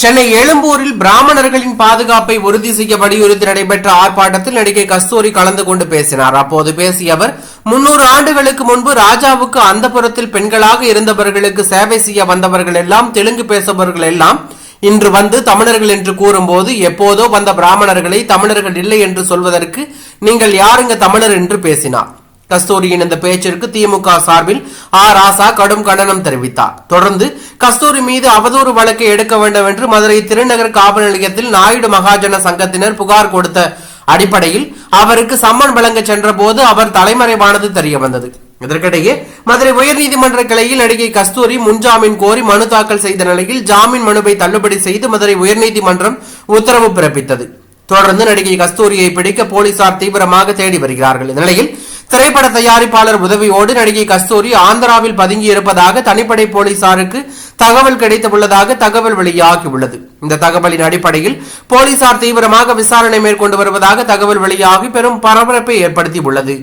சென்னை எழும்பூரில் பிராமணர்களின் பாதுகாப்பை உறுதி செய்ய வலியுறுத்தி நடைபெற்ற ஆர்ப்பாட்டத்தில் நடிகை கஸ்தூரி கலந்து கொண்டு பேசினார். அப்போது பேசிய அவர், 300 ஆண்டுகளுக்கு முன்பு ராஜாவுக்கு அந்தப்புறத்தில் பெண்களாக இருந்தவர்களுக்கு சேவை செய்ய வந்தவர்கள் எல்லாம், தெலுங்கு பேசுபவர்கள் எல்லாம் இன்று வந்து தமிழர்கள் என்று கூறும்போது, எப்போதோ வந்த பிராமணர்களை தமிழர்கள் இல்லை என்று சொல்வதற்கு நீங்கள் யாருங்க தமிழர் என்று பேசினார். கஸ்தூரியின் இந்த பேச்சிற்கு திமுக சார்பில் ராசா கடும் கண்டனம் தெரிவித்தார். தொடர்ந்து கஸ்தூரி மீது அவதூறு வழக்கை எடுக்க வேண்டும் என்று மதுரை திருநகர் காவல் நிலையத்தில் நாயுடு மகாஜன சங்கத்தினர் புகார் கொடுத்த அடிப்படையில் அவருக்கு சம்மன் வழங்க சென்ற போது அவர் தலைமறைவானது தெரிய வந்தது. இதற்கிடையே மதுரை உயர்நீதிமன்ற கிளையில் நடிகை கஸ்தூரி முன்ஜாமீன் கோரி மனு தாக்கல் செய்த நிலையில் ஜாமீன் மனுவை தள்ளுபடி செய்து மதுரை உயர்நீதிமன்றம் உத்தரவு பிறப்பித்தது. தொடர்ந்து நடிகை கஸ்தூரியை பிடிக்க போலீசார் தீவிரமாக தேடி வருகிறார்கள். இந்த நிலையில் திரைப்பட தயாரிப்பாளர் உதவியோடு நடிகை கஸ்தூரி ஆந்திராவில் பதுங்கி இருப்பதாக தனிப்படை போலீசாருக்கு தகவல் கிடைத்துள்ளதாக தகவல் வெளியாகியுள்ளது. இந்த தகவலின் அடிப்படையில் போலீசார் தீவிரமாக விசாரணை மேற்கொண்டு வருவதாக தகவல் வெளியாகி பெரும் பரபரப்பை ஏற்படுத்தியுள்ளது.